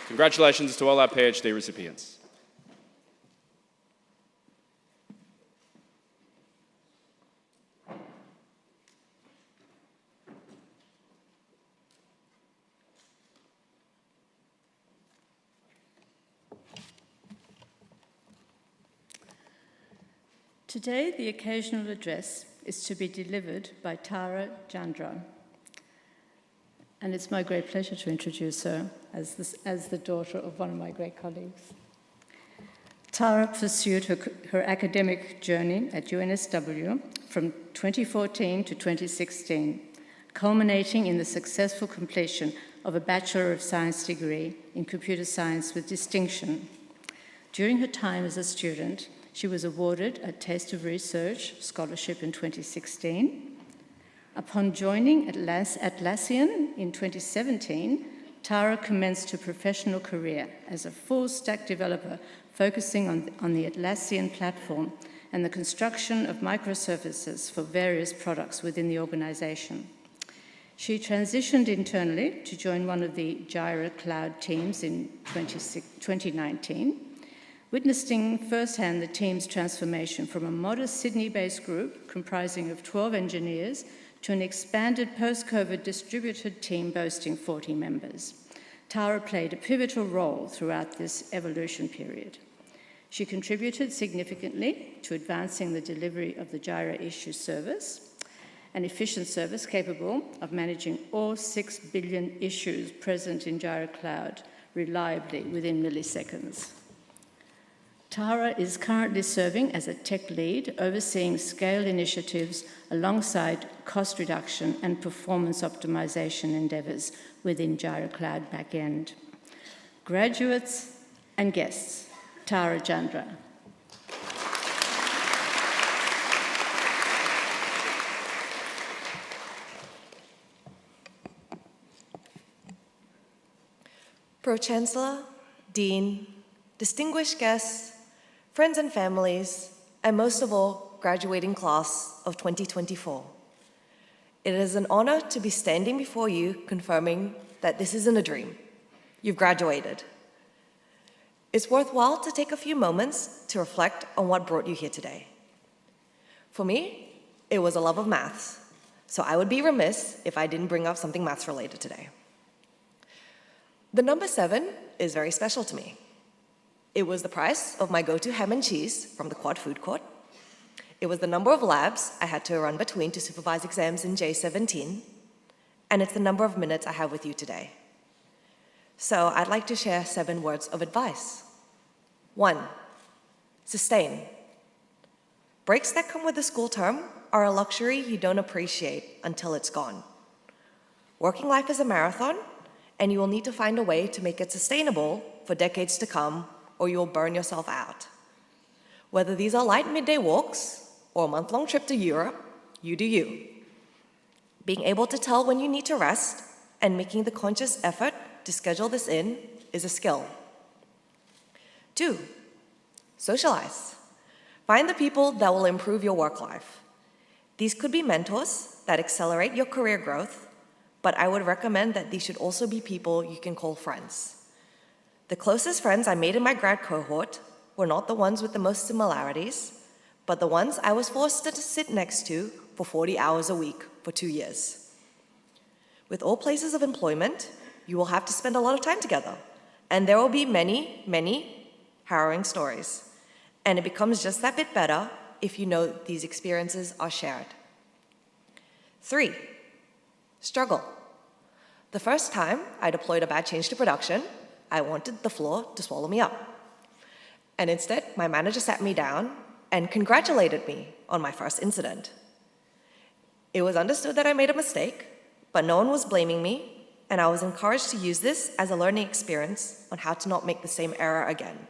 Congratulations to all our PhD recipients. Today, the occasional address is to be delivered by Tjandra. And it's my great pleasure to introduce her as the daughter of one of my great colleagues. Tara pursued her academic journey at UNSW from 2014 to 2016, culminating in the successful completion of a Bachelor of Science degree in computer science with distinction. During her time as a student, she was awarded a Taste of Research scholarship in 2016. Upon joining Atlassian in 2017, Tara commenced her professional career as a full-stack developer focusing on the Atlassian platform and the construction of microservices for various products within the organization. She transitioned internally to join one of the Jira Cloud teams in 2019, witnessing firsthand the team's transformation from a modest Sydney-based group comprising of 12 engineers to an expanded post-COVID distributed team boasting 40 members. Tara played a pivotal role throughout this evolution period. She contributed significantly to advancing the delivery of the Jira issue service, an efficient service capable of managing all 6 billion issues present in Jira Cloud reliably within milliseconds. Tara is currently serving as a tech lead, overseeing scale initiatives alongside cost reduction and performance optimization endeavors within Jira Cloud backend. Graduates and guests, Tjandra. Pro-Chancellor, Dean, distinguished guests, friends and families, and most of all, graduating class of 2024. It is an honor to be standing before you confirming that this isn't a dream. You've graduated. It's worthwhile to take a few moments to reflect on what brought you here today. For me, it was a love of maths, so I would be remiss if I didn't bring up something maths related today. The number 7 is very special to me. It was the price of my go-to ham and cheese from the Quad Food Court. It was the number of labs I had to run between to supervise exams in J17. And it's the number of minutes I have with you today. So I'd like to share 7 words of advice. 1, sustain. Breaks that come with the school term are a luxury you don't appreciate until it's gone. Working life is a marathon, and you will need to find a way to make it sustainable for decades to come, or you'll burn yourself out. Whether these are light midday walks or a month-long trip to Europe, you do you. Being able to tell when you need to rest and making the conscious effort to schedule this in is a skill. 2, socialize. Find the people that will improve your work life. These could be mentors that accelerate your career growth, but I would recommend that these should also be people you can call friends. The closest friends I made in my grad cohort were not the ones with the most similarities, but the ones I was forced to sit next to for 40 hours a week for 2 years. With all places of employment, you will have to spend a lot of time together, and there will be many, many harrowing stories. And it becomes just that bit better if you know these experiences are shared. 3, struggle. The first time I deployed a bad change to production, I wanted the floor to swallow me up. And instead, my manager sat me down and congratulated me on my first incident. It was understood that I made a mistake, but no one was blaming me, and I was encouraged to use this as a learning experience on how to not make the same error again.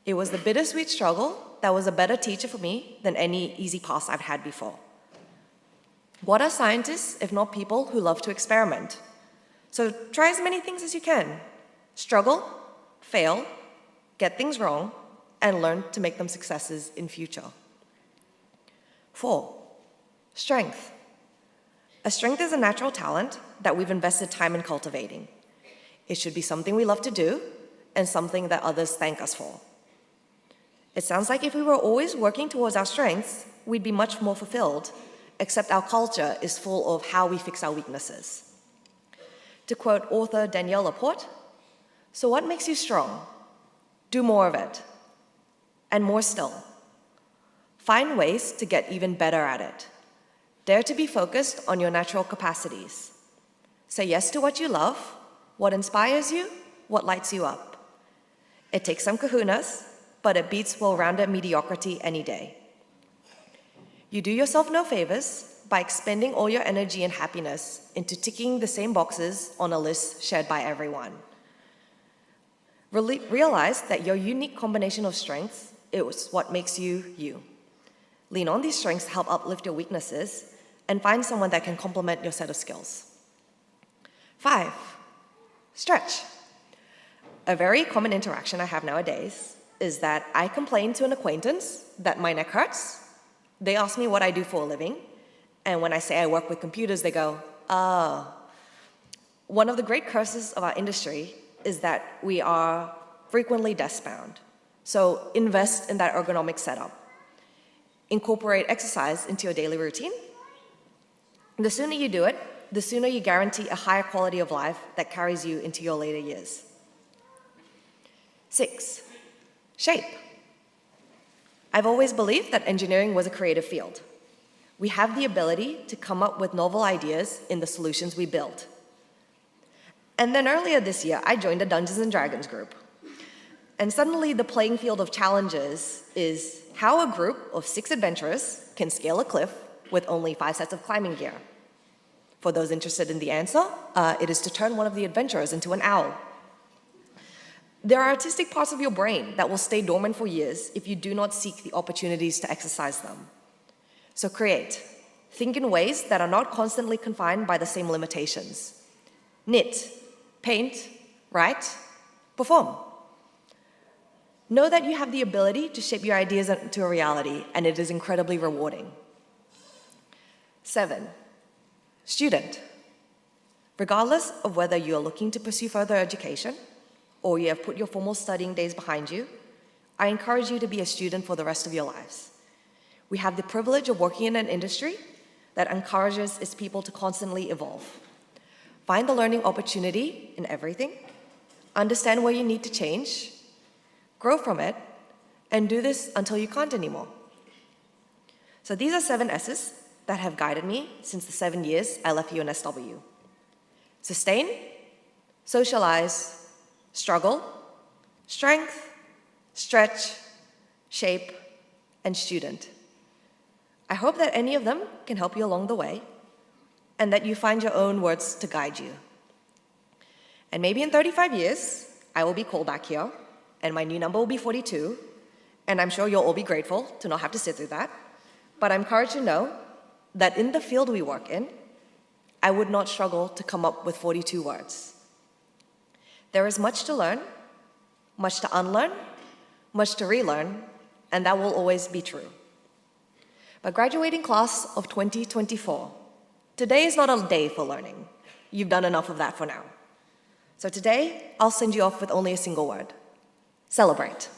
It was the bittersweet struggle that was a better teacher for me than any easy pass I've had before. What are scientists if not people who love to experiment? So try as many things as you can. Struggle, fail, get things wrong, and learn to make them successes in future. 4, strength. A strength is a natural talent that we've invested time in cultivating. It should be something we love to do and something that others thank us for. It sounds like if we were always working towards our strengths, we'd be much more fulfilled, except our culture is full of how we fix our weaknesses. To quote author Danielle Laporte, "So what makes you strong? Do more of it. And more still. Find ways to get even better at it. Dare to be focused on your natural capacities. Say yes to what you love, what inspires you, what lights you up. It takes some kahunas, but it beats well-rounded mediocrity any day. You do yourself no favors by expending all your energy and happiness into ticking the same boxes on a list shared by everyone. Realize that your unique combination of strengths is what makes you, you. Lean on these strengths to help uplift your weaknesses and find someone that can complement your set of skills. 5, stretch. A very common interaction I have nowadays is that I complain to an acquaintance that my neck hurts. They ask me what I do for a living, and when I say I work with computers, they go, "Oh." One of the great curses of our industry is that we are frequently desk-bound. So invest in that ergonomic setup. Incorporate exercise into your daily routine. The sooner you do it, the sooner you guarantee a higher quality of life that carries you into your later years. 6, shape. I've always believed that engineering was a creative field. We have the ability to come up with novel ideas in the solutions we build. And then earlier this year, I joined a Dungeons & Dragons group. And suddenly the playing field of challenges is how a group of 6 adventurers can scale a cliff with only 5 sets of climbing gear. For those interested in the answer, it is to turn one of the adventurers into an owl. There are artistic parts of your brain that will stay dormant for years if you do not seek the opportunities to exercise them. So create. Think in ways that are not constantly confined by the same limitations. Knit, paint, write, perform. Know that you have the ability to shape your ideas into a reality, and it is incredibly rewarding. 7, student. Regardless of whether you are looking to pursue further education or you have put your formal studying days behind you, I encourage you to be a student for the rest of your lives. We have the privilege of working in an industry that encourages its people to constantly evolve. Find the learning opportunity in everything, understand where you need to change, grow from it, and do this until you can't anymore. So these are 7 S's that have guided me since the 7 years I left UNSW. Sustain, socialize, struggle, strength, stretch, shape, and student. I hope that any of them can help you along the way and that you find your own words to guide you. And maybe in 35 years, I will be called back here and my new number will be 42, and I'm sure you'll all be grateful to not have to sit through that. But I'm encouraged to know that in the field we work in, I would not struggle to come up with 42 words. There is much to learn, much to unlearn, much to relearn, and that will always be true. But graduating class of 2024, today is not a day for learning. You've done enough of that for now. So today, I'll send you off with only a single word: celebrate.